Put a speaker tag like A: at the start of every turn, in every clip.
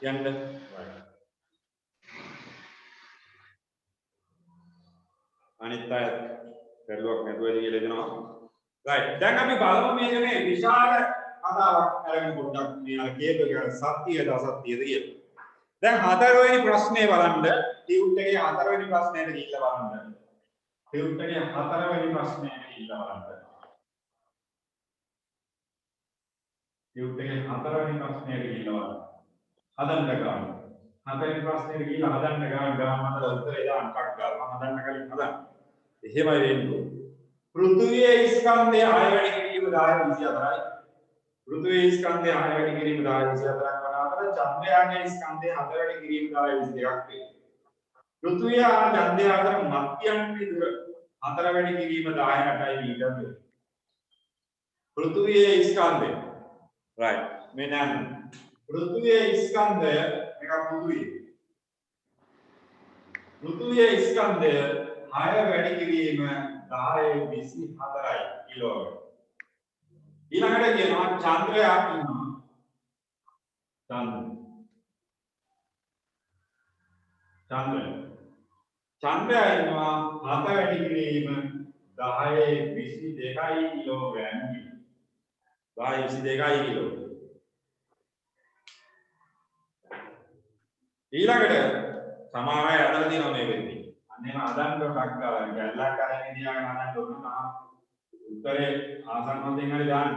A: යන්න අනිත් අය පෙරලුවක් නැතුව කියලා දෙනවා right දැන් අපි බලමු මේක මේ විශාල කතාවක් අරගෙන පොඩ්ඩක් මේ අර කේප් එක සත්‍යයද අසත්‍යයද කියලා දැන් හතරවෙනි ප්‍රශ්නේ බලන්න ටියුට් එකේ හතරවෙනි ප්‍රශ්නයට ගිහිල්ලා බලන්න ටියුට් එකේ හතරවෙනි ප්‍රශ්නයට ගිහිල්ලා බලන්න ටියුට් එකේ හතරවෙනි ප්‍රශ්නයට ගිහිල්ලා බලන්න හදන්න ගන්න හතරවෙනි ප්‍රශ්නයට ගිහිල්ලා හදන්න ගාන මත උත්තරේ දාන්න ටක් ගාලා හදන්න කලින් හදන්න එහෙමයි වෙන්නේ පෘථිවියේ ස්කන්ධය 6 වැඩි කිරීම 1024යි පෘථිවියේ ස්කන්ධය 6 වැඩි කිරීම 1024ක් වන අතර චන්ද්‍රයාගේ ස්කන්ධය 4 වැඩි කිරීම 1022ක් වේ පෘථිවිය හා චන්ද්‍රය අතර මධ්‍යම දුර 4 වැඩි කිරීම 18යි මීටර වේ පෘථිවියේ ස්කන්ධය right මෙන්න පෘථිවියේ ස්කන්ධය මේක පෘථිවියේ ස්කන්ධය 6 වැඩි කිරීම 1024යි කිලෝමීටර ඊළඟට කියනවා චන්ද්‍රයා ඉන්නවා චන්ද්‍රයා ඉන්නවා 7 වැඩි කිරීම 1022යි කිලෝග්‍රෑම් 1022යි කිලෝ ඊළඟට සමහර අය අදලා තියෙනවා මේ වෙද්දී අන්නේම අදන්න ටක් ගාලා ගැල්ලක් අරගෙන ඉඳියාගෙන අදන්න ඕන නම් උත්තරේ ආසන්නයෙන් හරි දාන්න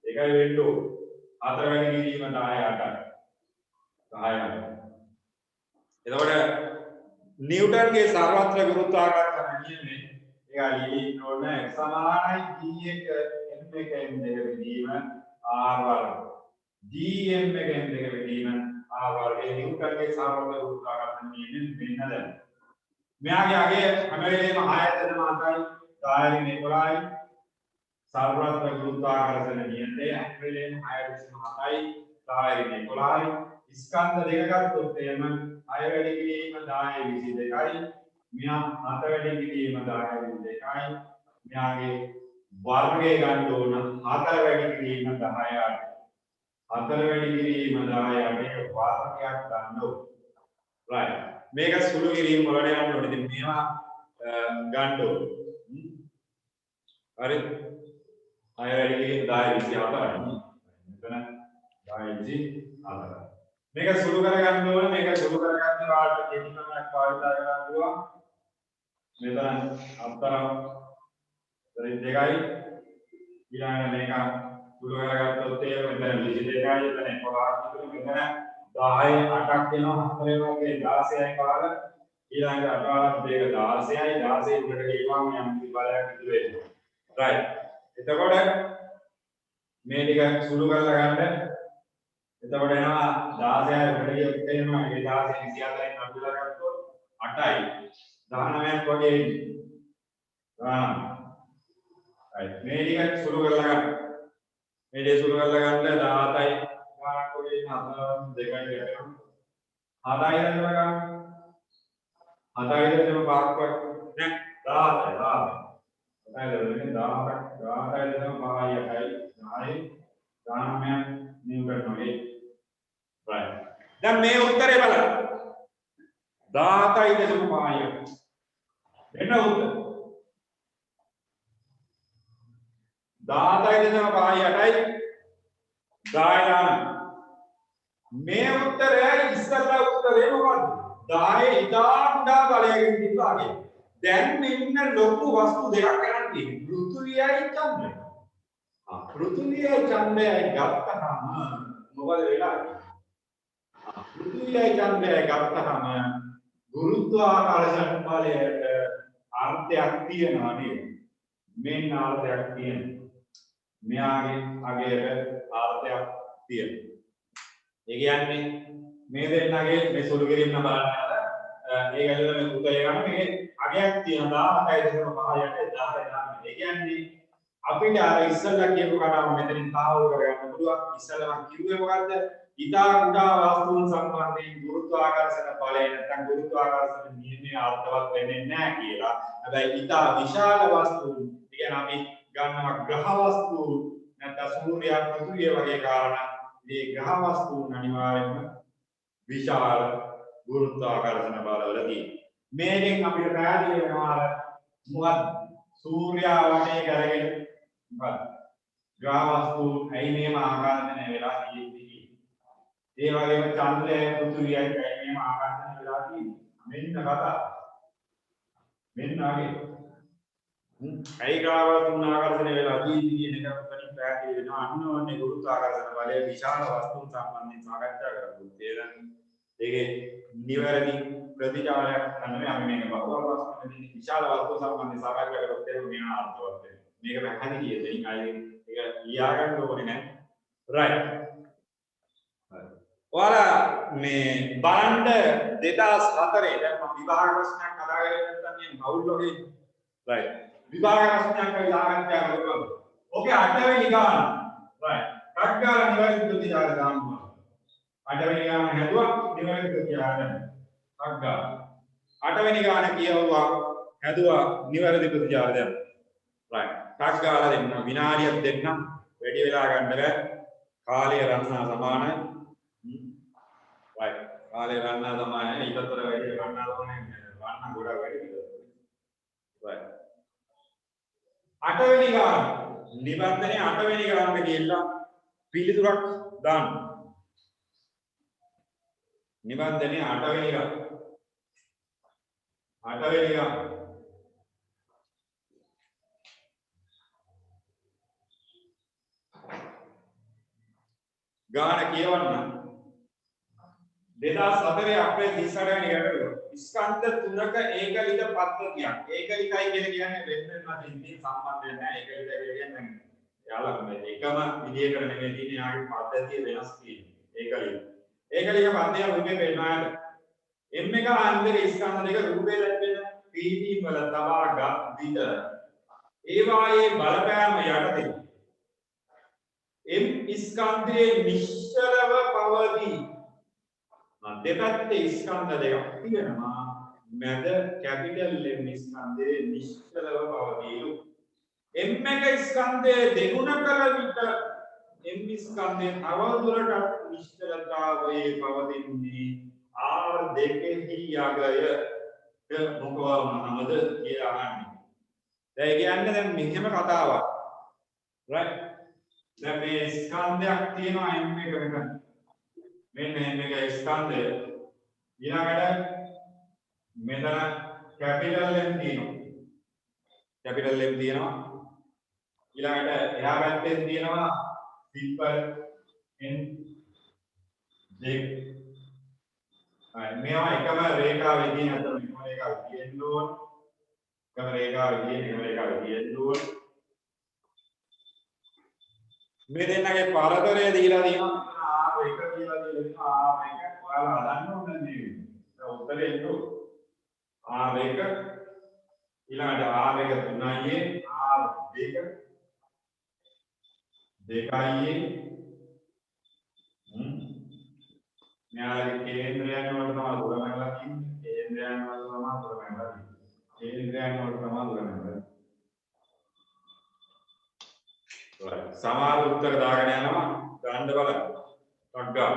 A: ඒකයි වෙන්න ඕන 4 වැඩි කිරීම 10 එතකොට නිව්ටන්ගේ සර්වත්‍ර ගුරුත්වාකර්ෂණ නියමය ඒක ලියන්න ඕන x සමානයි g1 m එකෙන් දෙක බෙදීම r වර්ග gm එකෙන් දෙක බෙදීම r වර්ගයේ නිව්ටන්ගේ සර්වත්‍ර ගුරුත්වාකර්ෂණ නියමය මෙන්න දැන් මෙයාගේ අගේ හැම වෙලේම 6.7යි දායරින් 11යි සර්වත්‍ර ගුරුත්වාකර්ෂණ නියමය හැම වෙලේම 6.7යි දායරින් 11යි ස්කන්ධ දෙක ගත්තොත් එහෙම 6 වැඩි කිරීම 1022යි මෙයා 7 වැඩි කිරීම 1022යි මෙයාගේ වර්ගය ගන්න ඕන 4 වැඩි කිරීම 10යි 4 වැඩි කිරීම 10යි වර්ගයක් ගන්න ඕන right මේක සුළු කිරීම වලට යන්න ඕනේ ඉතින් මේවා ගන්න ඕන හරි 6 වැඩි කිරීම 1024යි මෙතන 1024 මේක සුළු කරගන්න ඕන මේක සුළු කරගන්න වාට කෙටි ක්‍රමයක් පාවිච්චි කරන්න පුළුවන් මෙතන අතරම 2යි ඊළඟට මේක සුළු කරගත්තොත් ඒ මෙතන 22යි එතන 11යි මෙතන 10යි 8ක් වෙනවා 4 වගේ 16යි පාර ඊළඟට අටවලක් දෙක 16යි 16 උඩට ගිහුවාම යම් කිසි බලයක් ඉතුරු වෙනවා right එතකොට මේ ටික සුළු කරලා ගන්න එතකොට එනවා 16යි වැඩි වෙනවා ඒ 16 24න් අඩුලා ගත්තොත් 8යි 19ක් වගේ ගන්න. right මේ ටික සුළු කරලා ගන්න. මේ ටික සුළු කරලා ගන්න 17යි ගානක් වගේ 4 2යි ගැටෙනවා. 7යි ඉඳලා ගන්න. 7යි ඉඳලා පාක් වක් දැන් 17යි 19 නිව්ටන් වගේ right දැන් මේ උත්තරේ බලන්න 17.5 එන්න උත්තර 17.5යි ගායන මේ උත්තරය ඉස්සල්ලා උත්තරේ මොකද්ද 10 ඉතා කුඩා බලයකින් තිබ්බාගේ දැන් මෙන්න ලොකු වස්තු දෙකක් ගන්න තියෙනවා පෘථිවියයි චන්ද්‍රයයි පෘථිවියයි චන්ද්‍රයයි ගත්තහම මොකද වෙලාන්නේ පෘථිවියයි චන්ද්‍රයයි ගත්තහම ගුරුත්වාකර්ෂණ බලයට අර්ථයක් තියෙනවා නේද මෙන්න අර්ථයක් තියෙනවා මෙයාගේ අගයට අර්ථයක් තියෙනවා ඒ කියන්නේ මේ දෙන්නගේ මේ සුළු කිරීම බලන්න ඒ ගැලවල මේ උත්තරය ගන්න මේ අගයක් තියෙනවා 17.5යට 10 ගන්න ඒ කියන්නේ අපිට අර ඉස්සල්ලා කියපු කතාව මෙතනින් තාවුරු කරගන්න පුළුවන් ඉස්සල්ලා මම කිව්වේ මොකද්ද ඉතා කුඩා වස්තුන් සම්බන්ධයෙන් ගුරුත්වාකර්ෂණ බලය නැත්නම් ගුරුත්වාකර්ෂණ නියමයේ අර්ථවත් වෙන්නේ නැහැ කියලා. හැබැයි ඉතා විශාල වස්තුන් කියන අපි ගන්නවා ග්‍රහ වස්තුන් නැත්නම් සූර්යයා පෘථිවිය වගේ කාරණා මේ ග්‍රහ වස්තුන් අනිවාර්යයෙන්ම විශාල ගුරුත්වාකර්ෂණ බලවල තියෙනවා. මේකෙන් අපිට පැහැදිලි වෙනවා අර මොකක්ද සූර්යා වටේ කරගෙන මොකක්ද ග්‍රහවස්තු ඇයි මේම ආකර්ෂණය වෙලා තියෙන්නේ. ඒ වගේම චන්ද්‍රය පෘථිවියයි ඇයි මේම ආකර්ෂණය වෙලා තියෙන්නේ. මෙන්න කතාව. මෙන්න ආගේ ඇයි ග්‍රහවස්තුන් ආකර්ෂණය වෙලා තියෙන්නේ කියන එක උතනින් පැහැදිලි වෙනවා. අන්න ඕනේ ගුරුත්වාකර්ෂණ බලය විශාල වස්තුන් සම්බන්ධයෙන් සාකච්ඡා කරමු. ඒකේ නිවැරදි ප්‍රතිචාරයක් ගන්න අපි මේක බහුල වස්තුන්ගේ විශාල වස්තු සම්බන්ධයෙන් සාකච්ඡා කරොත් ඒක මෙන්න අර්ථවත් වෙනවා. මේක පැහැදිලි දෙයින් අයින් ඒක ලියා ගන්න ඕනේ නෑ. රයිට්. ඔයාලා මේ බලන්න 2004 දැන් මම විභාග ප්‍රශ්නයක් අදාගෙන නැත්නම් මේ බවුල් වගේ රයිට්. විභාග ප්‍රශ්නයක් සාකච්ඡා කරමු. ඕකේ 8 වෙනි ගාන. රයිට්. කඩ්ගාල නිවැරදි ප්‍රතිචාර දාන්න. 8 වෙනි ගාන හැදුවා නිවැරදි ප්‍රතිචාර දාන්න. කඩ්ගාල 8 වෙනි ගාන කියවුවා හැදුවා නිවැරදි ප්‍රතිචාර දාන්න. රයිට්. කඩ්ගාල දෙන්න විනාඩියක් දෙන්න වැඩි වෙලා ගන්න බෑ. කාලය රන්නා සමානයි. රයිට්. කාලය රන්නා සමානයි. ඊටතර වැඩි රන්නා සමානයි. රන්නා ගොඩක් වැඩි. රයිට්. 8 වෙනි ගාන නිබන්ධනයේ 8 වෙනි ගානට ගිහිල්ලා පිළිතුරක් දාන්න. නිබන්ධනයේ 8 වෙනි ගාන 8 වෙනි ගාන ගාන කියවන්න 2004 අප්‍රේල් 28 වෙනි ගැටලුව ස්කන්ධ තුනක ඒකලිත පද්ධතියක් ඒකලිතයි කියන්නේ වෙන දෙන්නේ සම්බන්ධ නැහැ ඒකලිතයි කියන්නේ යාළුවා මේ එකම විදියකට නෙමෙයි තියෙන්නේ යාගේ පද්ධතිය වෙනස් තියෙන්නේ ඒකලිත පද්ධතිය රූපේ පෙන්නනවා M එක අන්තරේ ස්කන්ධ දෙක රූපේ දැක්වෙන PD වල තබා ගත් විට ඒ වායේ බලපෑම යටතේ M ස්කන්ධයේ නිශ්චලව පවතී. දෙපැත්තේ ස්කන්ධ දෙකක් තියෙනවා. මැද කැපිටල් M ස්කන්ධයේ නිශ්චලව පවතීලු. M එක ස්කන්ධයේ දෙගුණ කළ විට M ස්කන්ධයේ තවදුරටත් නිශ්චලතාවයේ පවතින්නේ R දෙකෙහි යගය මොකවමද කියලා අහන්නේ. දැන් කියන්නේ දැන් මෙහෙම කතාවක්. right දැන් මේ ස්කන්ධයක් තියෙනවා M එක වෙන. මෙන්න M එක ස්කන්ධය. ඊළඟට මෙතන කැපිටල් M තියෙනවා. කැපිටල් M තියෙනවා. ඊළඟට එහා පැත්තෙන් තියෙනවා සිම්පල් N දෙක. මේවා එකම රේඛාවේ තියෙන අතර මෙන්න රේඛාව තියෙන්න ඕන. එකම රේඛාවේ තියෙන එකම රේඛාවේ තියෙන්න ඕන. මේ දෙන්නගේ පරතරය දීලා තියෙනවා R1 කියලා දීලා තියෙනවා R1 ඔයාලා හදන්න ඕනේ නේ. ඒක උත්තරේ එන්න R1 ඊළඟට R1 3යි R2 2යි න්යාය කේන්ද්‍රයන් වල තමයි දුර මැනලා තියෙන්නේ. කේන්ද්‍රයන් වල තමයි දුර මැනලා තියෙන්නේ. කේන්ද්‍රයන් වල තමයි දුර මැනලා. සමහර උත්තර දාගෙන යනවා ගන්න බලන්න. ටග්ගා.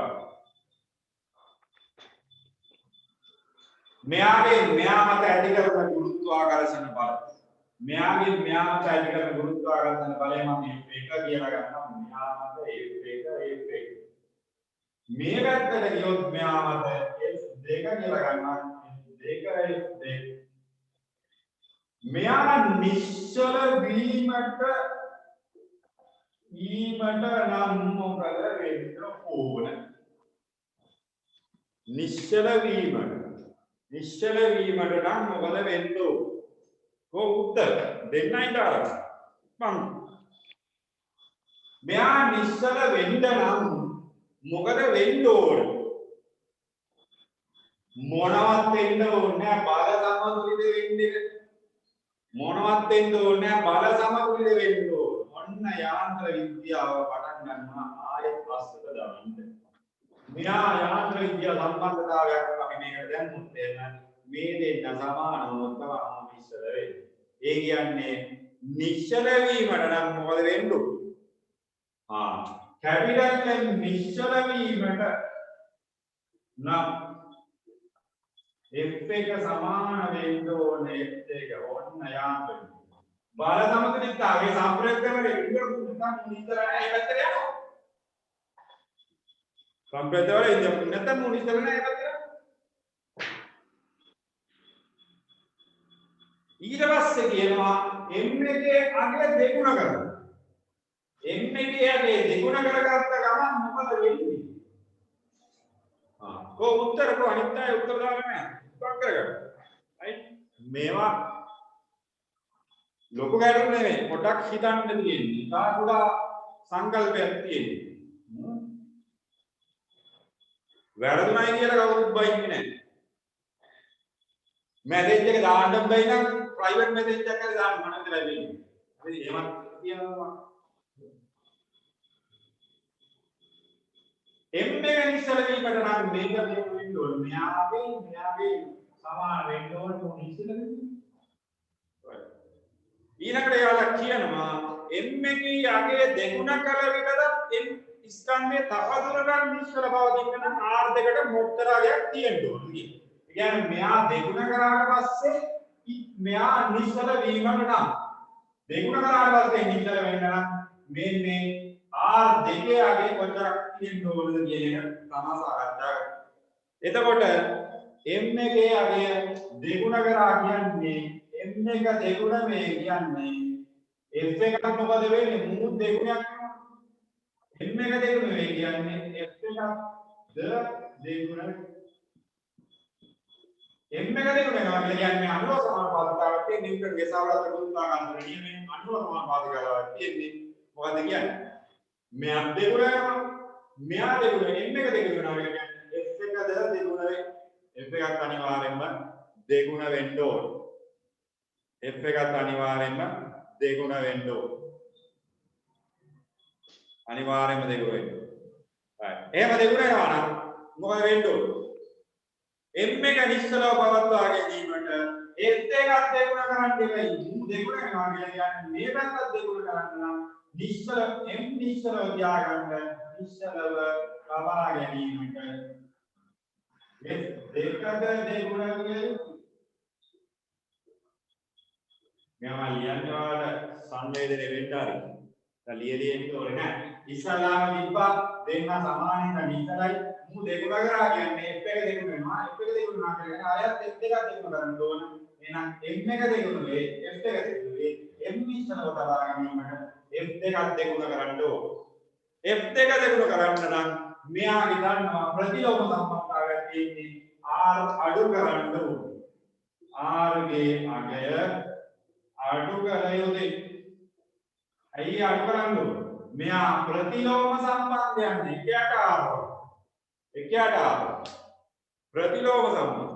A: මෙයා මත ඇති කරන ගුරුත්වාකර්ෂණ බල. මෙයා මත ඇති කරන ගුරුත්වාකර්ෂණ බලය මම එක කියලා ගන්නවා. මෙයා මත F1 මේ පැත්තට ගියොත් මෙයා මත F2 කියලා ගන්නවා. F2 මෙයා නිශ්චල වීමට නම් මොකද වෙන්න ඕන? නිශ්චල වීමට නම් මොකද වෙන්න ඕන? කො උත්තර දෙන්නයි දාලා. මං මෙයා නිශ්චල වෙන්න නම් මොකද වෙන්න ඕන? මොනවත් වෙන්න ඕනේ බල සමතුලිත වෙන්නේ. මොනවත් වෙන්න ඕනේ බල සමතුලිත වෙන්න ඕන. ඔන්න යාන්ත්‍ර විද්‍යාව පටන් ගන්නවා ආයෙත් ප්‍රශ්නක දාන්න. මෙයා යාන්ත්‍ර විද්‍යාව සම්බන්ධතාවයක් අපි මේකට දැම්මුත් එහෙම මේ දෙන්න සමානව තමයි නිශ්චල වෙන්නේ. ඒ කියන්නේ නිශ්චල වීමට නම් මොකද වෙන්න ඕන? කැපිටල් M නිශ්චල වීමට නම් f එක සමාන වෙන්න ඕනේ f එක ඔන්න යාම බල සමතුලිතතාවයේ සම්ප්‍රේක්ෂකවල ඉන්දුව නිකන් මුනිතර නැහැ ඒ පැත්තට යනවා සම්ප්‍රේක්ෂකවල ඉන්දුව නැත්නම් මුනිතර නැහැ ඒ පැත්තට ඊට පස්සේ කියනවා m එකේ අගය දෙගුණ කරනවා m එකේ අගය දෙගුණ කරගත්ත ගමන් මොකද වෙන්නේ को उत्तर को अनित्य उत्तर दाना है कौन करेगा राइट मेवा लोगों का रूप नहीं प्रोडक्ट हितान नहीं दिए निकाल थोड़ा संकल्प है वैराग नहीं दिया लगा वो बाई में मैसेज के दांडम बाई ना प्राइवेट मैसेज चेक कर दांड माने दिला भी अभी ये मत किया ना M එක නිශ්චල වීමට නම් මේක දෙක වෙන්න ඕනේ. මෙයාගේ සමාන වෙන්න ඕනේ මොන නිශ්චල වෙන්නේ. ඊළඟට එයාලා කියනවා M එකේ අගය දෙගුණ කළ විටද M ස්කන්ධයේ තපදුරටත් නිශ්චල බව දෙන්න නම් R දෙකට මොට්ටරාගයක් තියෙන්න ඕනේ. ඒ කියන්නේ මෙයා දෙගුණ කරාට පස්සේ මෙයා නිශ්චල වීමට නම් දෙගුණ කරාට පස්සේ නිශ්චල වෙන්න නම් මේ R දෙකේ අගය කොච්චරක් තියෙන්න ඕනද කියන එක තමයි සාකච්ඡා කරන්නේ. එතකොට m එකේ අගය දෙගුණ කරා කියන්නේ m එක දෙගුණ මේ කියන්නේ f එකක් මොකද වෙන්නේ මූ දෙගුණයක් වෙනවා. m එක දෙගුණ වේ කියන්නේ f එකක් ද දෙගුණ m එක දෙගුණ වෙනවා කියන්නේ අනුව සමානුපාතිකාවක් තියෙන නිව්ටන්ගේ සාවලත ගුරුත්වාකර්ෂණ නියමයෙන් අනුව සමානුපාතිකාවක් තියෙන්නේ මොකද කියන්නේ මෙයා දෙගුණ වෙනවා මෙයා දෙගුණ m එක දෙගුණ වෙනවා කියන්නේ f එක ද දෙගුණ වේ f එකත් අනිවාර්යෙන්ම දෙගුණ වෙන්න ඕන f එකත් අනිවාර්යෙන්ම දෙගුණ වෙන්න ඕන අනිවාර්යෙන්ම දෙගුණ වෙන්න ඕන හරි එහෙම දෙගුණ වෙනවා නම් මොකද වෙන්න ඕන m එක නිශ්චලව පවත්වා ගැනීමට f එකත් දෙගුණ කරන්න දෙයි මු දෙගුණ වෙනවා කියන්නේ මේ පැත්තත් දෙගුණ කරන්න නම් නිශ්චල m නිශ්චලව තියාගන්න නිශ්චලව කවා ගැනීමට f දෙකද දෙගුණ කියන්නේ මෙයා ලියන්නේ වල සංවේදනය වෙන්න හරි දැන් ලියලියෙන්න ඕනේ නැහැ ඉස්සලාම තිබ්බා දෙන්න සමානින් නිශ්චලයි මු දෙගුණ කරා කියන්නේ f එක දෙගුණ වෙනවා f එක දෙගුණ නා කියන්නේ ආයත් f දෙකක් දෙගුණ කරන්න ඕන එහෙනම් m එක දෙගුණ වේ f එක දෙගුණ වේ m නිශ්චලව කවා ගැනීමට f දෙකක් දෙගුණ කරන්න ඕන. f දෙක දෙගුණ කරන්න නම් මෙයා හිතන්නවා ප්‍රතිලෝම සම්බන්ධතාවයක් තියෙන්නේ r අඩු කරන්න ඕනේ. r ගේ අගය අඩු කර යුතුයි. ඇයි අඩු කරන්න ඕනේ? මෙයා ප්‍රතිලෝම සම්බන්ධයන් එකට ආවා. එකට ආවා. ප්‍රතිලෝම සම්බන්ධ.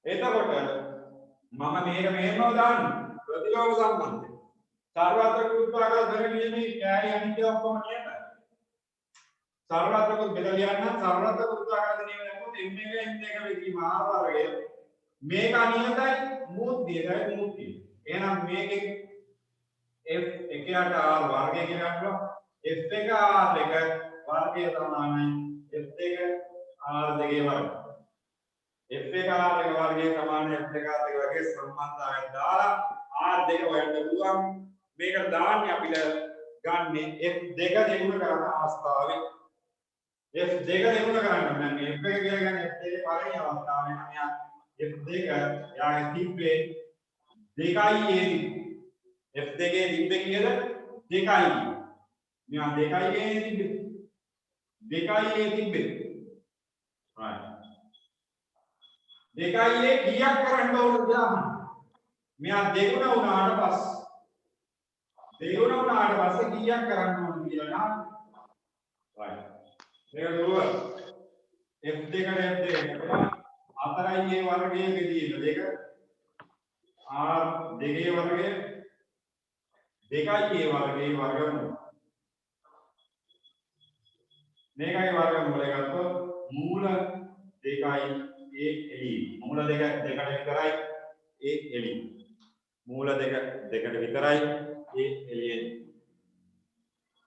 A: එතකොට මම මේක මෙහෙම දාන්න ප්‍රතිලෝම සම්බන්ධය सार्वत्रिक गुरुत्वाकर्षण नियमे क्या अनित्य ඔක්කොම නියත सार्वत्रिक බෙදලා යන්න सार्वत्रिक गुरुत्वाकर्षण නියමය මොකද m එක n එක වෙකීම r වර්ගය මේක අනියතයි මූත් දෙකයි මූත් තියෙනවා එහෙනම් මේකේ f එකයට r වර්ගය කියලා ගන්නවා f එක r එක වර්ගය සමානයි f දෙක r දෙකේ වර්ගය f එක r එක වර්ගය සමානයි f දෙක r දෙක වර්ගයේ සම්බන්ධතාවය දාලා r දෙක හොයන්න පුළුවන් මේක දාන්නේ අපිට ගන්නෙ f2 දෙගුණ කරන අවස්ථාවේ f2 දෙගුණ කරන්න නම් f1 කියලා ගන්න f2 පළවෙනි අවස්ථාවේ නම් යා f2 යාගේ තිබ්බේ 2a f2 ගේ තිබ්බේ කීයද 2a මෙයා 2a ගේ තිබ්බේ 2a තිබ්බේ right 2a කීයක් කරන්න ඕනද කියලා මෙයා දෙගුණ වුණාට පස්සේ දෙගුණ වුණාට පස්සේ කීයක් කරන්න ඕනද කියලා නා right මේක දුව f2 කට f2 4a වර්ගයේ තියෙන දෙක r දෙකේ වර්ගය 2a වර්ගයේ වර්ගමූල මේකයි වර්ගමූලය ගත්තොත් මූල 2යි a එළි මූල දෙක දෙකට විතරයි a එළි මූල දෙක දෙකට විතරයි a එළියෙන්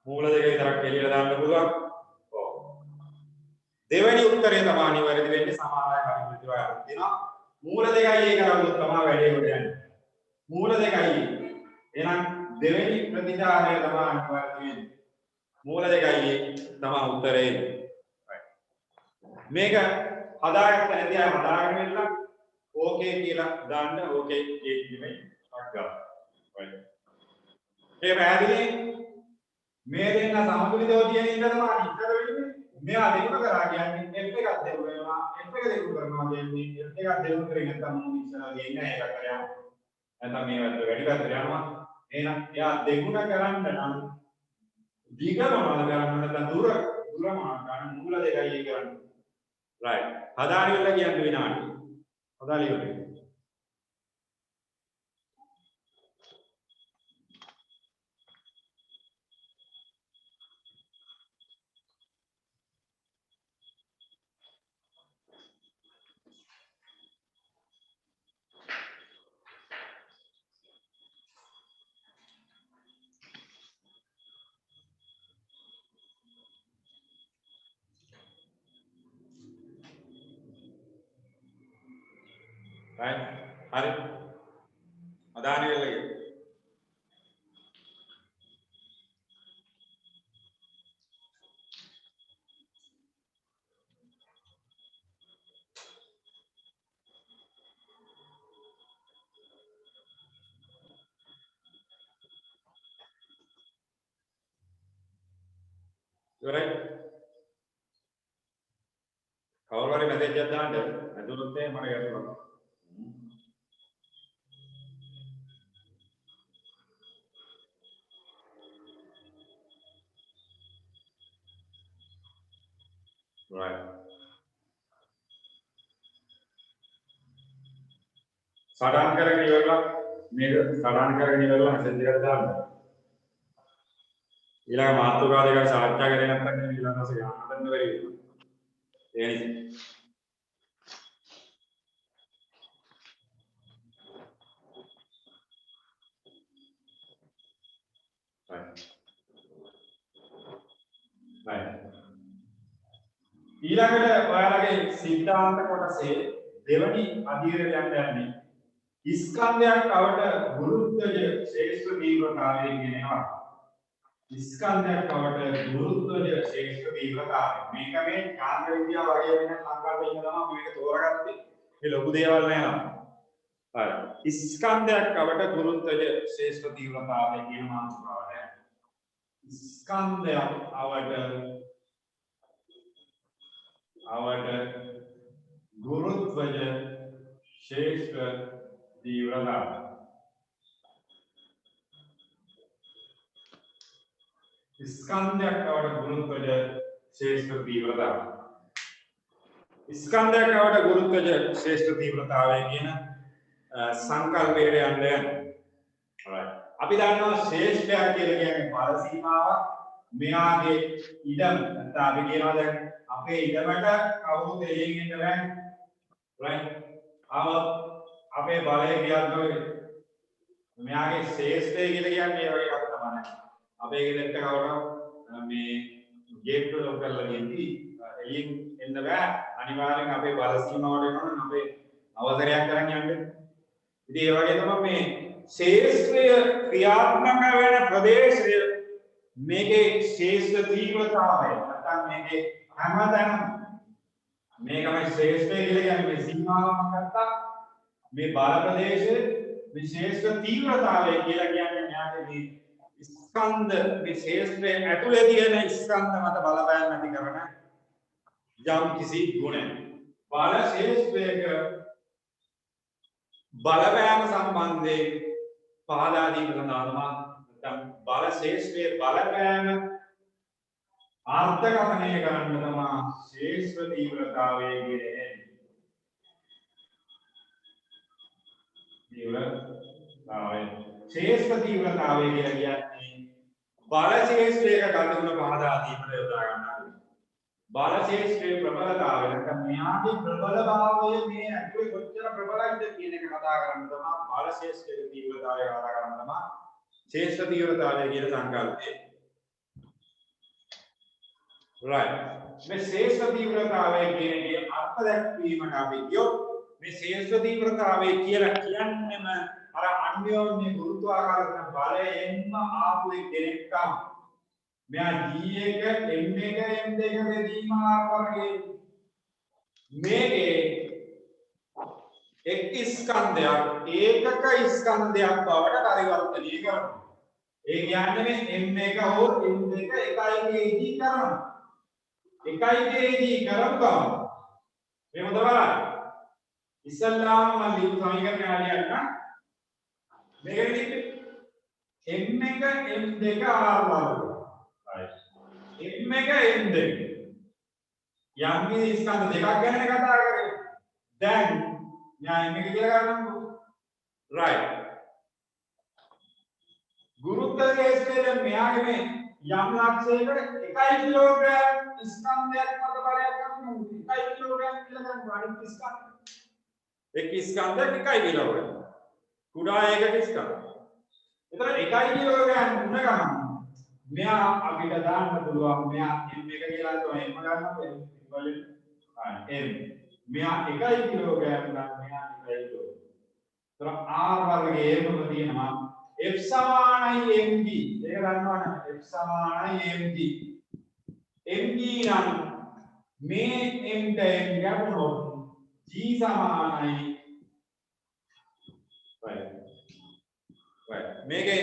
A: මූල දෙක විතරක් එළියට දාන්න පුළුවන් ඔව් දෙවෙනි උත්තරේ තමයි නිවැරදි වෙන්නේ සමානයි හරි ප්‍රතිවාදයක් තියෙනවා. මූල දෙකයි ඒක කරවලුත් තමයි වැඩේ කොට යන්නේ. මූල දෙකයි. එහෙනම් දෙවෙනි ප්‍රතිචාරය තමයි නිවැරදි වෙන්නේ. මූල දෙකයි තමයි උත්තරේ. මේක හදාගත්ත නැති අය හදාගෙන ඉන්න ඕකේ කියලා දාන්න ඕකේ ඒක නෙමෙයි අක්කා. right. ඒ පැහැදිලි මේ දෙන්න සමතුලිතව තියෙන ඉන්න තමයි ඉතර වෙන්නේ. මෙයා දෙකම කරා කියන්නේ F එකක් දෙන්න වෙනවා F එක දෙකම කරනවා කියන්නේ F එකක් දෙන්න කරේ නැත්නම් ඉස්සරහ දෙන්න එකක් කරලා නැත්නම් මේ වැඩ වැඩි පැත්තට යනවා. එහෙනම් එයා දෙගුණ කරන්න නම් දීගමන කරන්න නැත්නම් දුර ගන්න මූල දෙකයි කරන්න. right. හදාරි වල කියන්නේ විනාඩි. හදාරි වල. right. හරි. හදාරි වල ඉවරයි. කවුරු හරි මැසේජ් එකක් දාන්න. අදුනොත් මට ගැටලුවක්. right. සටහන් කරගෙන ඉවරලා මේක සටහන් කරගෙන ඉවරලා මැසේජ් එකක් දාන්න. ඊළඟ මාතෘකාව දෙක සාකච්ඡා කරේ නැත්නම් ඊළඟ මාසේ යන්න බැරි වෙනවා. ඒ නිසා ඊළඟට ඔයාලගේ සිද්ධාන්ත කොටසේ දෙවනි අධීරයට යන්න යන්නේ ස්කන්ධයක් අවට ගුරුත්වය ශේෂ්ඨ තීව්‍රතාවය කියනවා. ස්කන්ධයක් අවට ගුරුත්වය ශේෂ්ඨ තීව්‍රතාවය. මේක මේ කාන්ත විද්‍යාව වගේ වෙන සංකල්ප ඉන්න තමයි මේක තෝරගත්තේ. මේ ලොකු දේවල් නෑ. හරි. ස්කන්ධයක් අවට ගුරුත්වය ශේෂ්ඨ තීව්‍රතාවය කියන මාතෘකාවට. ස්කන්ධයක් අවට गुरुत्वज श्रेष्ठ तीव्रता स्कंदक गुरुत्वज श्रेष्ठ तीव्रता स्कंदक गुरुत्वज श्रेष्ठ तीव्रता संकल्पेට යන්න අපි දන්නවා ශ්‍රේෂ්ඨයක් කියලා කියන්නේ බල සීමාවක් මෙයාගේ ඉඩම නැත්නම් අපි කියනවා දැන් අපේ ඉඩමට කවුරුත් එළියෙන් එන්න බෑ right අපේ බලය කියන්නේ මෙයාගේ ශ්‍රේෂ්ඨය කියලා කියන්නේ ඒ වගේ එකක් තමයි අපේ ගෙදරට කවුරුත් මේ ගේට් එක ලොක් කරලා ගියදී එළියෙන් එන්න බෑ අනිවාර්යෙන් අපේ බල සීමාවට එනවා නම් අපේ අවසරයක් කරන් යන්න ඉතින් ඒ වගේ තමයි මේ ශේෂ්ත්‍රය ක්‍රියාත්මක වෙන ප්‍රදේශය මේකේ ශේෂ්ඨ තීව්‍රතාවය නැත්නම් මේකේ හැමදාම මේකමයි ශ්‍රේෂ්ඨය කියලා කියන්නේ මේ සීමාවක් ගත්තා මේ බල ප්‍රදේශයේ මේ ශ්‍රේෂ්ඨ තීව්‍රතාවය කියලා කියන්නේ මෙයාගේ මේ ස්කන්ධ මේ ශ්‍රේෂ්ඨයේ ඇතුලේ තියෙන ස්කන්ධ මත බලපෑම් ඇති කරන යම් කිසි ගුණයක් බල ශ්‍රේෂ්ඨයක බලපෑම සම්බන්ධයෙන් පහදා දීම සඳහා නැත්නම් බල ශ්‍රේෂ්ඨයේ බලපෑම ආර්ථකමනය කරන්න තමයි ශ්‍රේෂ්ඨ තීව්‍රතාවය කියන්නේ. තීව්‍රතාවය ශ්‍රේෂ්ඨ තීව්‍රතාවය කියන්නේ බල ශ්‍රේෂ්ඨයක ගතිගුණ පහදා දීමට යොදා ගන්නවා. බල ශ්‍රේෂ්ඨයේ ප්‍රබලතාවය නැත්නම් මෙයාගේ ප්‍රබලභාවය මේ ඇතුලේ කොච්චර ප්‍රබලයිද කියන එක කතා කරන්න තමයි බල ශ්‍රේෂ්ඨයේ තීව්‍රතාවය කතා කරන්න තමයි ශ්‍රේෂ්ඨ තීව්‍රතාවය කියන සංකල්පය. right මේ ශ්‍රේෂ්ඨ තීව්‍රතාවය කියන එකේ අර්ථ දැක්වීමට අපි කියොත් මේ ශ්‍රේෂ්ඨ තීව්‍රතාවය කියලා කියන්නේම අර අන්‍යෝන්‍ය ගුරුත්වාකර්ෂණ බලයෙන්ම ආපු කෙනෙක් තමයි මෙයා G1 M1 M2 බෙදීම R වර්ගයේ මේකේ එක් ස්කන්ධයක් ඒකක ස්කන්ධයක් බවට පරිවර්තනය කරනවා. ඒ කියන්නේ මේ M1 හෝ M2 එකයි kg කරනවා. එකයි kg කරපුවම මේ මොකද බලන්න. ඉස්සල්ලාම මම ලියපු සමීකරණය හරියට මේකට ලිප්පේ M1 M2 R වර්ග. right. M1 M2 යම් කිසි ස්කන්ධ දෙකක් ගැන කතා කරේ. දැන් න්‍යාය මේක කියලා ගන්නකො. right. ගුරුත්ව ශේෂ්ත්‍රයෙන් මෙයාගේ මේ යම් ලක්ෂයකට 1 කිලෝග්‍රෑම් ස්කන්ධයක් මත බලයක් ගන්න 1 කිලෝග්‍රෑම් කියලා ගන්න අනිත් ස්කන්ධ. එක් ස්කන්ධයක් 1 කිලෝග්‍රෑම්. කුඩා ඒකක ස්කන්ධ. එතන 1 කිලෝග්‍රෑම් වුණ ගමන් මෙයා අපිට දාන්න පුළුවන් මෙයා m1 කියලා තමයි m ගන්නකො m මෙයා 1 කිලෝග්‍රෑම් ගන්න මෙයා 1 කිලෝග්‍රෑම්. ඒතර r වර්ගයේම තියෙනවා F සමානයි mg ඒක ගන්නවනේ F සමානයි mg mg නම් මේ m ට m ගැටුණොත් g සමානයි right මේකේ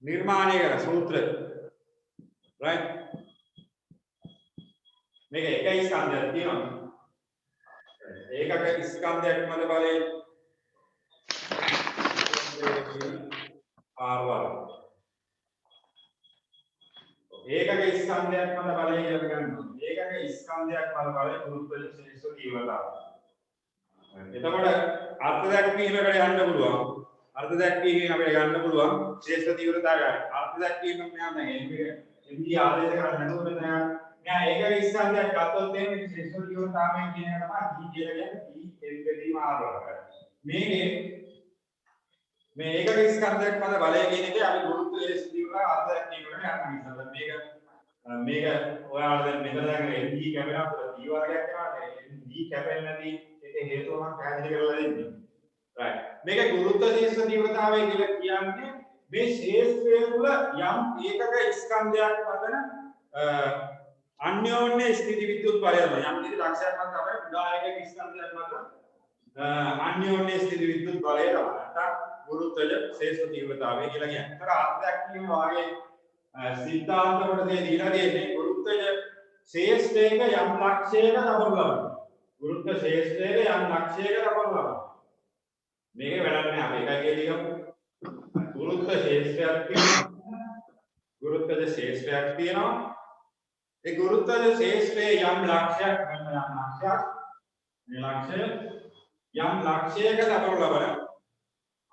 A: නිර්මාණය කර සූත්‍ර right මේක එකයි ස්කන්ධයක් තියෙනවා ඒකක ස්කන්ධයක් මත බලයෙන් R වර්ග ඒකක ස්කන්ධයක් මත බලය කියලා ගන්නවා ඒකක ස්කන්ධයක් මත බලය ගුරුත්වය ශේෂ්ඨ තීව්‍රතාවය එතකොට අර්ථ දැක්වීමකට යන්න පුළුවන් අර්ථ දැක්වීමෙන් අපිට ගන්න පුළුවන් ශේෂ්ඨ තීව්‍රතාවය අර්ථ දැක්වීමෙන් මෙයා දැන් MG ආදේශ කරන්නේ නැතුව මෙයා ඒකක ස්කන්ධයක් ගත්තොත් එන්නේ ශේෂ්ඨ තීව්‍රතාවයෙන් කියන එක තමයි G කියලා කියන්නේ G M R වර්ගය මේකේ මේ ඒකක ස්කන්ධයක් මත බලය කියන එකේ අපි ගුරුත්ව ශේෂ්ඨ තීව්‍රතාවය අර්ථ දැක්වීමකට යන්න ඉස්සෙල්ලා මේක ඔයාලා දැන් මෙතන දැන් MG කැපෙනවා T වර්ගයක් කරනවා MG කැපෙන්නේ නැති ඒකේ හේතුව මම පැහැදිලි කරලා දෙන්නම් right මේක ගුරුත්ව ශේෂ්ඨ තීව්‍රතාවය කියලා කියන්නේ මේ ශේෂ්ත්‍රය තුළ යම් ඒකක ස්කන්ධයක් පදන අන්‍යෝන්‍ය ස්ථಿತಿ විද්‍යුත් බලය යම් කිසි ලක්ෂයක් මත තමයි උදාහරණයක ස්කන්ධයක් මත අන්‍යෝන්‍ය ස්ථಿತಿ විද්‍යුත් බලය තමයි නැත්නම් ගුරුත්වජ ශේෂ්ඨ තීව්‍රතාවය කියලා කියන්නේ. ඒතර අර්ථයක් කියන වාගේ සිද්ධාන්ත කොටසේ දීලා තියෙන්නේ ගුරුත්වජ ශේෂ්ඨයක යම් ලක්ෂයක ලබන ලබන. ගුරුත්ව ශේෂ්ඨයක යම් ලක්ෂයක ලබන ලබන. මේකේ වැඩක් නෑ අපි එකයි කියලා ගමු. ගුරුත්ව ශේෂ්ඨයක් තියෙනවා. ගුරුත්වජ ශේෂ්ඨයක් තියෙනවා. ඒ ගුරුත්වජ ශේෂ්ඨයේ යම් ලක්ෂයක් මේ ලක්ෂය යම් ලක්ෂයක ලබන ලබන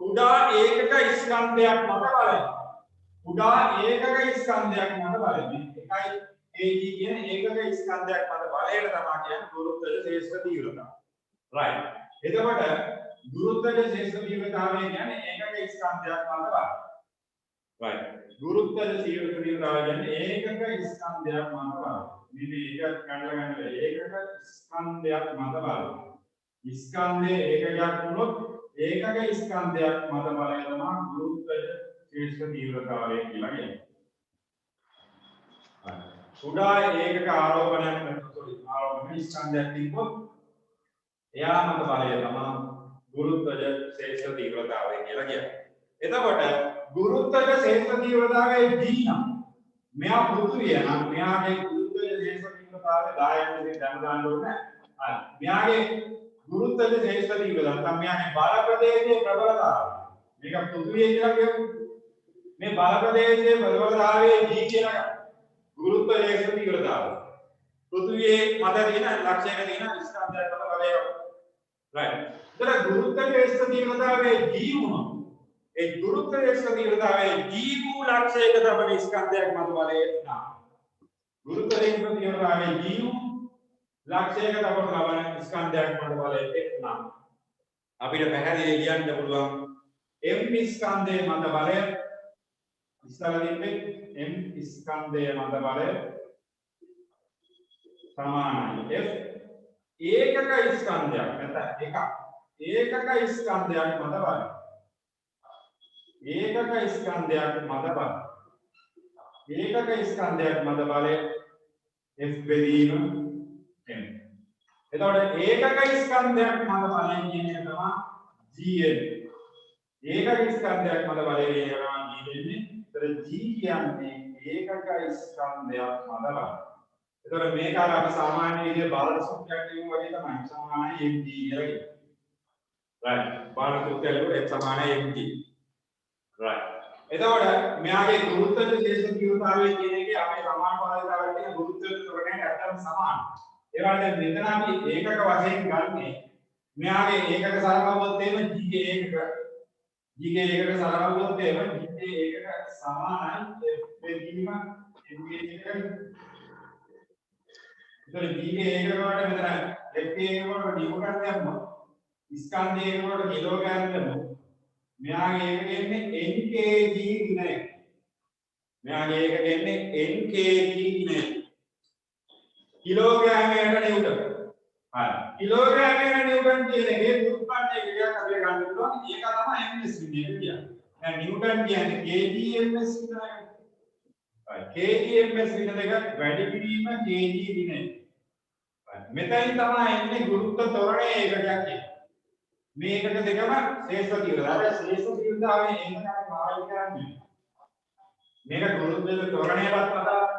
A: කුඩා ඒකක ස්කන්ධයක් මත බලය. කුඩා ඒකක ස්කන්ධයක් මත බලය. එකයි kg කියන ඒකක ස්කන්ධයක් මත බලයට තමයි කියන්නේ ගුරුත්වජ ශේෂ්ඨ තීව්‍රතාවය. right. එතකොට ගුරුත්වජ ශේෂ්ඨ තීව්‍රතාවය කියන්නේ ඒකක ස්කන්ධයක් මත බලය. right. ගුරුත්වජ ශේෂ්ඨ තීව්‍රතාවය කියන්නේ ඒකක ස්කන්ධයක් මත බලය. මේ එක ගන්න ඒකක ස්කන්ධයක් මත බලය. ස්කන්ධයේ ඒකකයක් වුණොත් ඒකක ස්කන්ධයක් මත බලය තමයි ගුරුත්වජ ශේෂ්ඨ තීව්‍රතාවය කියලා කියන්නේ. කුඩා ඒකක ආරෝපණයක් ආරෝපණ ස්කන්ධයක් තිබ්බොත් එයා මත බලය තමයි ගුරුත්වජ ශේෂ්ඨ තීව්‍රතාවය කියලා කියන්නේ. එතකොට ගුරුත්වජ ශේෂ්ඨ තීව්‍රතාවයේ D නම් මෙයා පෘථිවිය නම් මෙයාගේ ගුරුත්වජ ශේෂ්ඨ තීව්‍රතාවය 10 න් දැන් දාන්න ඕනේ. හරි. මෙයාගේ ගුරුත්වජ ශේෂ්ඨ තීව්‍රතාවය නැත්නම් මෙයාගේ බල ප්‍රදේශයේ ප්‍රබලතාවය. මේක පෘථිවිය කියලා කියමු. මේ බල ප්‍රදේශයේ ප්‍රබලතාවයේ G කියලා ගුරුත්ව ශේෂ්ඨ තීව්‍රතාවය. පෘථිවියේ මත තියෙන ලක්ෂයක තියෙන ස්කන්ධයක් මත බලය. right. ඒතර ගුරුත්ව ශේෂ්ඨ තීව්‍රතාවයේ G වුණොත් ඒ ගුරුත්ව ශේෂ්ඨ තීව්‍රතාවයේ G වූ ලක්ෂයක තබන ස්කන්ධයක් මත බලය නා. ගුරුත්ව ශේෂ්ඨ තීව්‍රතාවයේ G වූ ලක්ෂයක තබන ලබන ස්කන්ධයක් මත බලය නා. අපිට පැහැදිලි කියන්න පුළුවන් M ස්කන්ධයේ මත බලය ඉස්සලා තිබ්බේ M ස්කන්ධයේ මත බලය සමානයි F ඒකක ස්කන්ධයක් නැත්නම් ඒකක ස්කන්ධයක් මත බලය. ඒකක ස්කන්ධයක් මත බලය. ඒකක ස්කන්ධයක් මත බලය F බෙදීම M. එතකොට ඒකක ස්කන්ධයක් මත බලය කියන්නේ තමයි GN. ඒකක ස්කන්ධයක් මත බලය කියනවා GN. ඒතර G කියන්නේ ඒකක ස්කන්ධයක් මත බලය. එතකොට මේක අපි සාමාන්‍ය විදිහේ බාල සූත්‍රයක් කියමු වගේ තමයි සමානයි mg කියලා කියනවා. right බාල සූත්‍රයලු x සමානයි mg. right එතකොට මෙයාගේ ගුරුත්වජ ශේෂ තීව්‍රතාවය කියන එකේ අපේ සමානුපාතිකතාවයට තියෙන ගුරුත්වජ ත්වරණයට ඇත්තටම සමානයි. ඒ වගේම මෙතන අපි ඒකක වශයෙන් ගන්නේ මෙයාගේ ඒකක සලකවුවොත් එහෙම g ගේ ඒකක ඒකක සලකවුවොත් එහෙම g ගේ ඒකක සමානයි f බෙදීම mg එකට. इधर g के एक वोट में f के एक वोट न्यूटन में हम स्कंद एक वोट किलोग्राम में मैं आगे एक कहने n kg नहीं मैं आगे एक कहने n kg नहीं किलोग्राम में है न्यूटन. हाँ किलोग्राम में न्यूटन के लिए उत्पादन के लिए कभी गाने लो ये का था ms में क्या मैं न्यूटन के यानी kg ms कितना है kg ms कितना देगा वैल्यू में kg नहीं මෙතනින් තමයි එන්නේ ගුරුත්ව ත්වරණය ඒකකයක් කියන්නේ. මේකට දෙකම ශ්‍රේෂ්ඨ තීව්‍රතාවය. ශ්‍රේෂ්ඨ තීව්‍රතාවය එන්නේ තමයි පාවිච්චි කරන්නේ. මේක ගුරුත්ව ත්වරණයවත් අදාළ.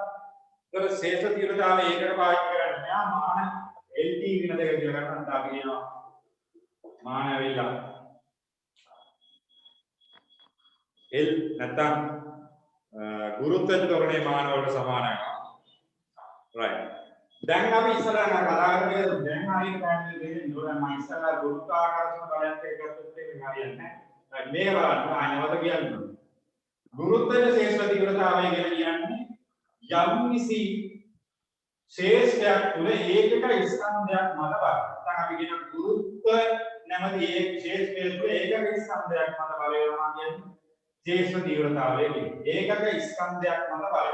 A: ඒතර ශ්‍රේෂ්ඨ තීව්‍රතාවය ඒකට පාවිච්චි කරන්නේ. මෙයා මාන LT කියන දෙක කියලා ගන්නත් අපි කියනවා. මාන වෙලා L නැත්නම් ගුරුත්ව ත්වරණයේ මාන වලට සමානයි. right දැන් අපි ඉස්සරහට කතා කරන්නේ දැන් හරියට පැහැදිලි දෙන්නේ නෝනා මම ඉස්සරහ ගුරුත්වාකර්ෂණ බලයත් එක්ක ගත්තොත් ඒක හරියන්නේ නැහැ. මේක බලන්න ආයෙත් කියන්නේ. ගුරුත්වජ ශේෂ්ඨ තීව්‍රතාවය කියලා කියන්නේ යම්කිසි ශේෂ්ඨයක් තුළ ඒකක ස්කන්ධයක් මත බලය. නැත්නම් අපි කියන ගුරුත්ව නැමැති ඒ ශේෂ්ඨය තුළ ඒකක ස්කන්ධයක් මත බලය වෙනවා කියන්නේ ශේෂ්ඨ තීව්‍රතාවය කියන්නේ. ඒකක ස්කන්ධයක් මත බලය.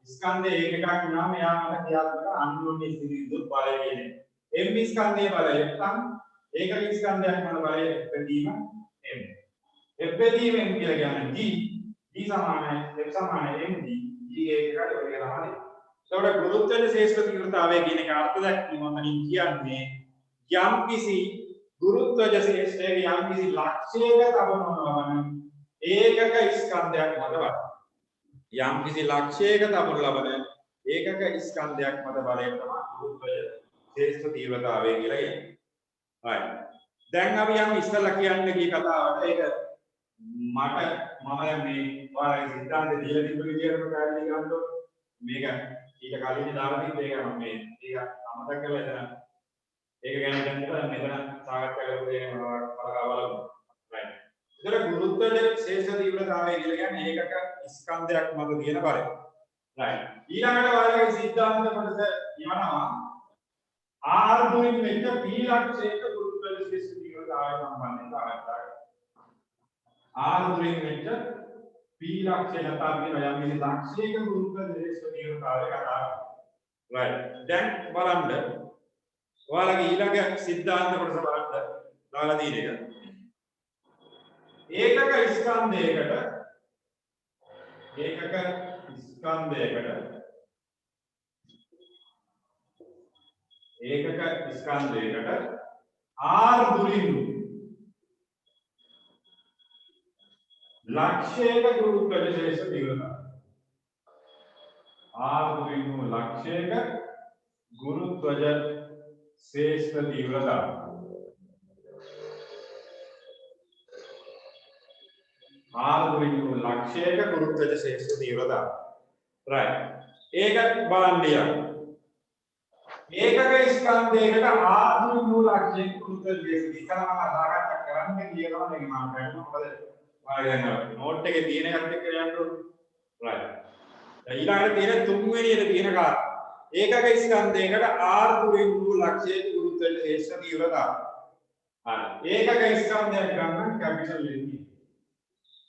A: ස්කන්ධය ඒකකක් වුණාම එයා මත ක්‍රියාත්මක අන්‍යෝන්‍ය විදුලි බලය කියන්නේ. m ස්කන්ධයේ බලය නැත්නම් ඒකක ස්කන්ධයක් මත බලය බෙදීම m. f බෙදීම m කියලා කියන්නේ g සමානයි f සමානයි mg g ඒකකට ඔය තමයි. ඒකට ගුරුත්වජ ශේෂ්ඨ තීව්‍රතාවය කියන එක අර්ථ දැක්වීම මනින් කියන්නේ යම්කිසි ගුරුත්වජ ශේෂ්ඨයේ යම්කිසි ලක්ෂයක තබනවා වන ඒකක ස්කන්ධයක් මත බලය. යම්කිසි ලක්ෂයක තබනු ලබන ඒකක ස්කන්ධයක් මත බලය තමයි ගුරුත්වජ ශේෂ්ඨ තීව්‍රතාවය කියලා කියන්නේ. right දැන් අපි යමු ඉස්සෙල්ලා කියන්න ගිය කතාවට ඒක මට මම මේ ඔයාලගේ සිද්ධාන්ත දීලා තිබුණ විදිහටම පැහැදිලි කරන්න ඕනේ. මේක ඊට කලින් දාලා තිබ්බ ඒක මම මේ ඒක අමතක කරලා එතන ඒක ගැන දැන් මෙතන සාකච්ඡා කරපු දේ බලලා බලමු. right ඒතර ගුරුත්වජ ශේෂ්ඨ තීව්‍රතාවය කියලා කියන්නේ ඒකක ස්කන්ධයක් මත තියෙන බලය. right ඊළඟට ඔයාලගේ සිද්ධාන්ත කොටස යනවා r දුරින් මෙච්ච p ලක්ෂයක ගුරුත්වජ ශේෂ්ඨ තීව්‍රතාවය සම්බන්ධයෙන් සාකච්ඡා කරනවා. r දුරින් මෙච්ච p ලක්ෂය නැත්නම් කියන යම් ලක්ෂයක ගුරුත්වජ ශේෂ්ඨ තීව්‍රතාවය කතා කරනවා. right දැන් බලන්න ඔයාලගේ ඊළඟ සිද්ධාන්ත කොටස බලන්න දාලා තියෙන එක ඒකක ස්කන්ධයකට r දුරින් ලක්ෂයක ගුරුත්වජ ශේෂ්ඨ තීව්‍රතාවය r දුරින් ලක්ෂයක ගුරුත්වජ ශේෂ්ඨ තීව්‍රතාවය r දුරින් ලක්ෂයක ගුරුත්වජ ශේෂ්ඨ තීව්‍රතාවය. right ඒක බලන්න යන්න. ඒකක ස්කන්ධයකට r දුරින් ලක්ෂයක ගුරුත්වජ ශේෂ්ඨ ඉස්සරහම සාකච්ඡා කරන්න කියනවා නේ මම කරන්නේ. මොකද ඔයාලා දැන් නෝට් එකේ තියෙන එකත් එක්ක යන්න ඕනේ. right ඊළඟට තියෙන තුන්වෙනියට තියෙන කාරණා ඒකක ස්කන්ධයකට r දුරින් ලක්ෂයක ගුරුත්වජ ශේෂ්ඨ තීව්‍රතාවය. හරි ඒකක ස්කන්ධයක් ගන්න කැපිටල් N.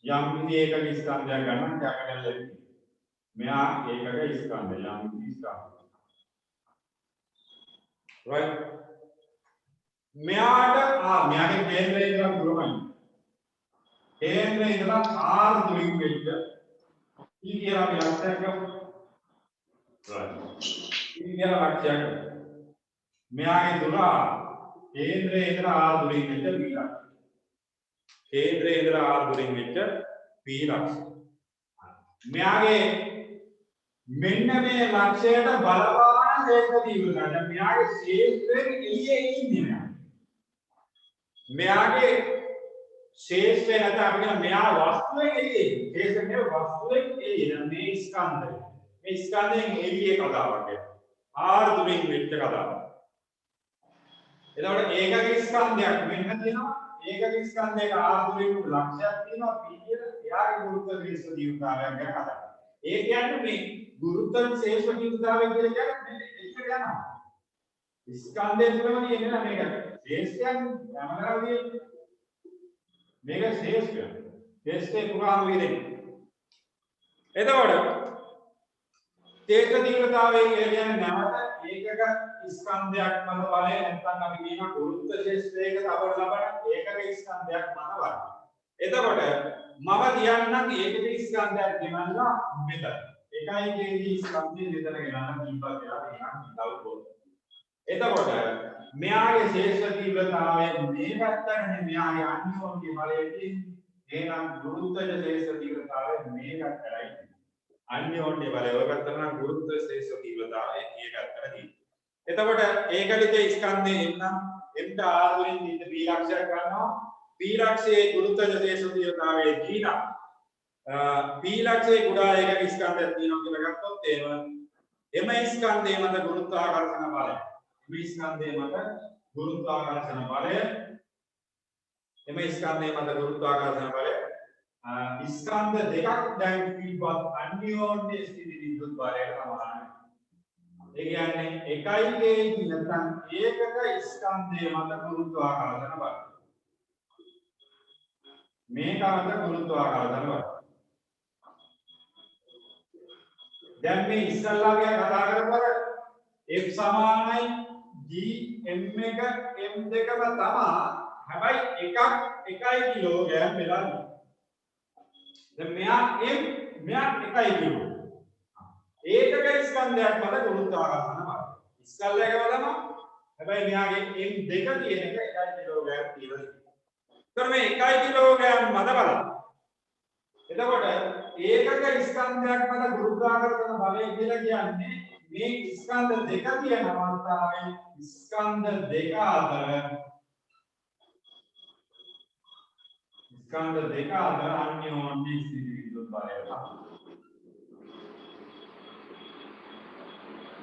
A: යම් කිසි ඒකක ස්කන්ධයක් ගන්න කැපිටල් N. මෙයා ඒකක ස්කන්ධය යම් කිසි ස්කන්ධයක්. right මෙයාගේ කේන්ද්‍රය ඉඳලා දුරමයි කේන්ද්‍රය ඉඳලා r දුරින් වෙච්ච E කියලා අපි ලක්ෂයක් ගමු right E කියලා ලක්ෂයක් මෙයාගේ දුර කේන්ද්‍රය ඉඳලා r දුරින් වෙච්ච b ලක්ෂය කේන්ද්‍රය ඉඳලා r දුරින් වෙච්ච b ලක්ෂය මෙයාගේ මෙන්න මේ ලක්ෂයට බලපාන ශේෂ්ත්‍ර තීව්‍රතාවය. දැන් මෙයාගේ ශේෂ්ත්‍රයෙන් එළියේ ඉන්නේ මෙයාගේ ශේෂ්ත්‍රය නැත්නම් අපි කියන මෙයා වස්තුවෙන් එළියේ ඉන්නේ. ශේෂ්ත්‍රයේ වස්තුවෙන් එළියේ. දැන් මේ ස්කන්ධය. මේ ස්කන්ධයෙන් එළියේ කතාවක් කියන්නේ. R දුරින් වෙච්ච කතාවක්. එතකොට ඒකක ස්කන්ධයක් මෙන්න තියෙනවා. ඒකක ස්කන්ධයක R දුරින් ලක්ෂයක් තියෙනවා. P කියලා එයාගේ ගුරුත්ව ශේෂ්ත්‍ර තීව්‍රතාවයක් ගැන කතා කරනවා. ඒ කියන්නේ මේ ගුරුත්ව ශේෂ්ත්‍ර තීව්‍රතාවය කියලා කියන්නේ එච්චර යනවා. ස්කන්ධය තුළම තියෙන මේක ශේෂ්ත්‍රයන් යමනවාදී මේක ශේෂ්ත්‍රය. ශේෂ්ත්‍රේ පුරාම විදිහේ. එතකොට ශේෂ්ත්‍ර තීව්‍රතාවය කියන්නේ නැවත ඒකක ස්කන්ධයක් මත බලය නැත්නම් අපි කියන ගුරුත්ව ශේෂ්ත්‍රයක තවර ලබන ඒකක ස්කන්ධයක් මත බලය. එතකොට මම කියන්නම් ඒකක ස්කන්ධයක් ගෙනල්ලා මෙතන. එකයි කේදී ස්කන්ධය මෙතන ගෙනල්ලා දීපා කියලා කියනවා දවල්පොත්. එතකොට මෙයාගේ ශේෂ්ත්‍ර තීව්‍රතාවය මේ පැත්තනේ මෙයාගේ අන්‍යෝන්‍ය බලයෙන් එහෙනම් ගුරුත්වජ ශේෂ්ත්‍ර තීව්‍රතාවය මේ පැත්තයි. අන්‍යෝන්‍ය බලය ඔය පැත්තට නම් ගුරුත්ව ශේෂ්ත්‍ර තීව්‍රතාවය මේ පැත්තටදී. එතකොට ඒකලිත ස්කන්ධේ එන්නම් m r වලින් ඉන්න b ලක්ෂයක් ගන්නවා. b ලක්ෂයේ ගුරුත්වජ ශේෂ්ත්‍ර තීව්‍රතාවය g නම් b ලක්ෂයේ කුඩා ඒකක ස්කන්ධයක් තියෙනවා කියලා ගත්තොත් එහෙම m ස්කන්ධයේ මත ගුරුත්වාකර්ෂණ බලය m ස්කන්ධයේ මත ගුරුත්වාකර්ෂණ බලය m ස්කන්ධයේ මත ගුරුත්වාකර්ෂණ බලය ස්කන්ධ දෙකක් දැන් තිබ්බත් අන්‍යෝන්‍ය ස්ථිති විද්‍යුත් බලයට සමානයි. ඒ කියන්නේ එකයි කේජි නැත්නම් ඒකක ස්කන්ධයේ මත ගුරුත්වාකර්ෂණ බලය මේක මත ගුරුත්වාකර්ෂණ බලය දැන් මේ ඉස්සල්ලාගේ කතා කරපුවා F සමානයි G m එක m දෙකම තමයි. හැබැයි එකක් 1 කිලෝග්‍රෑම් වෙලා ඉන්නේ. දැන් මෙයා m මෙයා 1 කිලෝ. ඒකක ස්කන්ධයක් මත ගුරුත්වාකර්ෂණ බලය. ඉස්සල්ලාගේම තමයි. හැබැයි මෙයාගේ m දෙක තියෙන එක 1 කිලෝග්‍රෑම් කියලා. ඒතර මේ 1 කිලෝග්‍රෑම් මත බලන්න. එතකොට ඒකක ස්කන්ධයක් මත ගුරුත්වාකර්ෂණ බලය කියලා කියන්නේ මේ ස්කන්ධ දෙක තියෙන අවස්ථාවේ ස්කන්ධ දෙක අතර අන්‍යෝන්‍ය ස්ථිති විද්‍යුත් බලය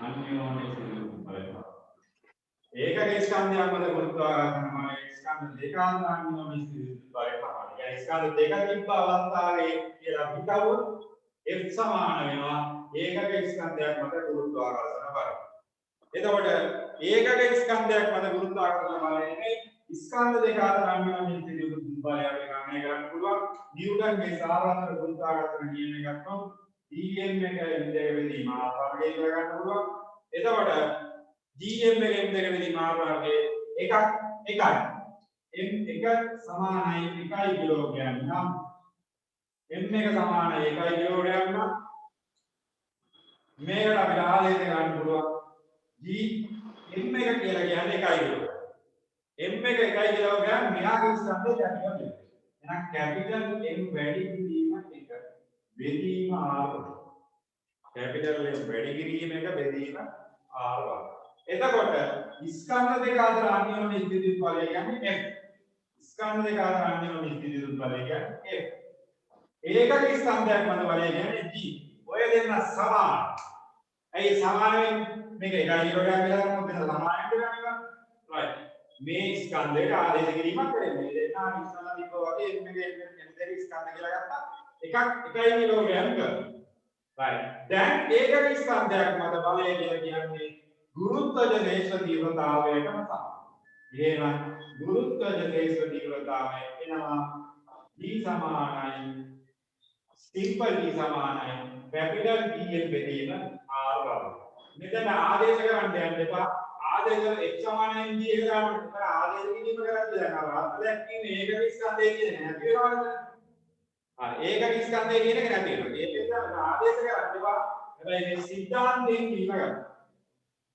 A: අන්‍යෝන්‍ය ස්ථිති විද්‍යුත් බලය ඒකක ස්කන්ධයක් මත ගුරුත්වාකර්ෂණ බලය ස්කන්ධ දෙක අතර අන්‍යෝන්‍ය ස්ථිති විද්‍යුත් බලය තමයි. ඒ ස්කන්ධ දෙක තිබ්බ අවස්ථාවේ කියලා හිතවොත් F සමාන වෙනවා ඒකක ස්කන්ධයක් මත ගුරුත්වාකර්ෂණ බලය. එතකොට ඒකක ස්කන්ධයක් මත ගුරුත්වාකර්ෂණ බලය නෙමෙයි ස්කන්ධ දෙක අතර අන්‍යෝන්‍ය ස්ථිති විද්‍යුත් බලය අපි ගණනය කරන්න පුළුවන්. නිව්ටන්ගේ සාර්වත්‍ර ගුරුත්වාකර්ෂණ නියමය ගත්තොත් Dm එක m2 වෙදීම r වර්ගය කියලා ගන්න පුළුවන්. එතකොට Gm එක m2 වෙදීම r වර්ගයේ එකක් එකයි. m එක සමානයි 1 කිලෝග්‍රෑම් නම් m එක සමානයි 1 කිලෝග්‍රෑම් නම් මේකට අපිට ආලේඛ ගන්න පුළුවන් G m එක කියලා කියන්නේ 1 කිලෝග්‍රෑම්. m එක 1 කිලෝග්‍රෑම් මෙයාගේ ස්කන්ධය කැපිටල් M. එහෙනම් කැපිටල් M වැඩි කිරීම එක බෙදීම r වර්ග. කැපිටල් M වැඩි කිරීම එක බෙදීම r වර්ග. එතකොට ස්කන්ධ දෙක අතර අන්‍යෝන්‍ය ස්ථිති බලය කියන්නේ F. ස්කන්ධ දෙක අතර අන්‍යෝන්‍ය ස්ථිති බලය කියන්නේ F. ඒකක ස්කන්ධයක් මත බලය කියන්නේ G. ඔය දෙන්න සමාන. ඇයි සමාන වෙන්නේ? මේක 1 කිලෝග්‍රෑම් කියලා ගන්නොත් මෙතන සමාන වෙනවා. right. මේ ස්කන්ධයට ආදේශ කිරීමක් වෙන්නේ. දෙන්න ඉස්සලා තිබ්බා වගේ මේ දෙක ස්කන්ධ කියලා ගත්තා. එකක් 1 කිලෝග්‍රෑම් කරනවා. right. දැන් ඒකක ස්කන්ධයක් මත බලය කියලා කියන්නේ ගුරුත්වජ ශේෂ්ත්‍ර තීව්‍රතාවයටම සමානයි. එහෙනම් ගුරුත්වජ ශේෂ්ත්‍ර තීව්‍රතාවය එනවා G සමානයි සිම්පල් G සමානයි කැපිටල් P යෙන් බෙදීම R වර්ග. මෙතන ආදේශ කරන්න යන්න එපා. ආදේශ x සමානයි g එක ගන්න. ඒතර ආදේශ කිරීම කරද්දී දැන් අර දැක්කේ ඒකක ස්කන්ධය කියන්නේ නැති වෙනවද? හරි ඒකක ස්කන්ධය කියන එක නැති වෙනවා. ඒකෙන් ආදේශ කරද්දී හැබැයි මේ සිද්ධාන්තයෙන් කිරීම ගන්න.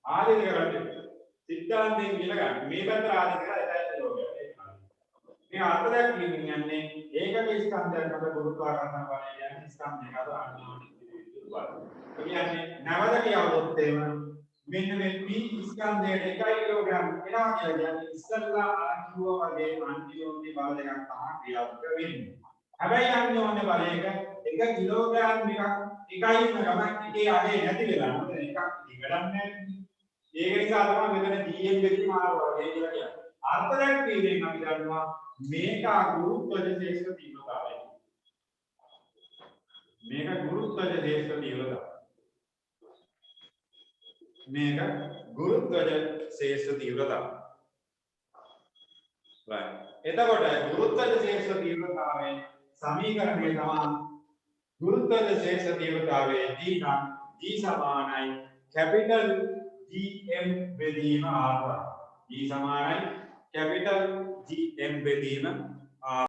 A: ආදේශ කරද්දී සිද්ධාන්තයෙන් කියලා ගන්න. මේ පැත්තට ආදේශ කරලා එතනට ලෝකයක්. මේ අර්ථ දැක්වීමෙන් යන්නේ ඒකක ස්කන්ධයක් මත ගුරුත්වාකර්ෂණ බලය කියන්නේ ස්කන්ධයක අනුමානිත බල. ඒ කියන්නේ නැවත කියවොත් එහෙම මෙන්න මේ p ස්කන්ධයට 1 කිලෝග්‍රෑම් එනවා කියලා කියන්නේ ඉස්සල්ලා අන්තිම වගේ අන්තිමෝන්ගේ බල දෙකක් තමයි ක්‍රියාත්මක වෙන්නේ. හැබැයි අන්තිමෝන්ගේ බලයක 1 කිලෝග්‍රෑම් එකක් 1 ඉන්න ගමන් එකේ අගේ නැති වෙලා මොකද එකක් ඉවරන්නේ නැහැ. ඒක නිසා තමයි මෙතන GM දෙකේ මාරුවා වගේ කියලා කියන්නේ. අර්ථ දැක්වීමෙන් අපි දන්නවා මේක ගුරුත්වජ ශේෂ්ඨ තීව්‍රතාවය. මේක ගුරුත්වජ ශේෂ්ඨ තීව්‍රතාවය. මේක ගුරුත්වජ ශේෂ්ඨ තීව්‍රතාවය. right. එතකොට ගුරුත්වජ ශේෂ්ඨ තීව්‍රතාවයේ සමීකරණය තමයි ගුරුත්වජ ශේෂ්ඨ තීව්‍රතාවයේ G නම් G සමානයි capital GM බෙදීම R. G සමානයි capital GM බෙදීම R.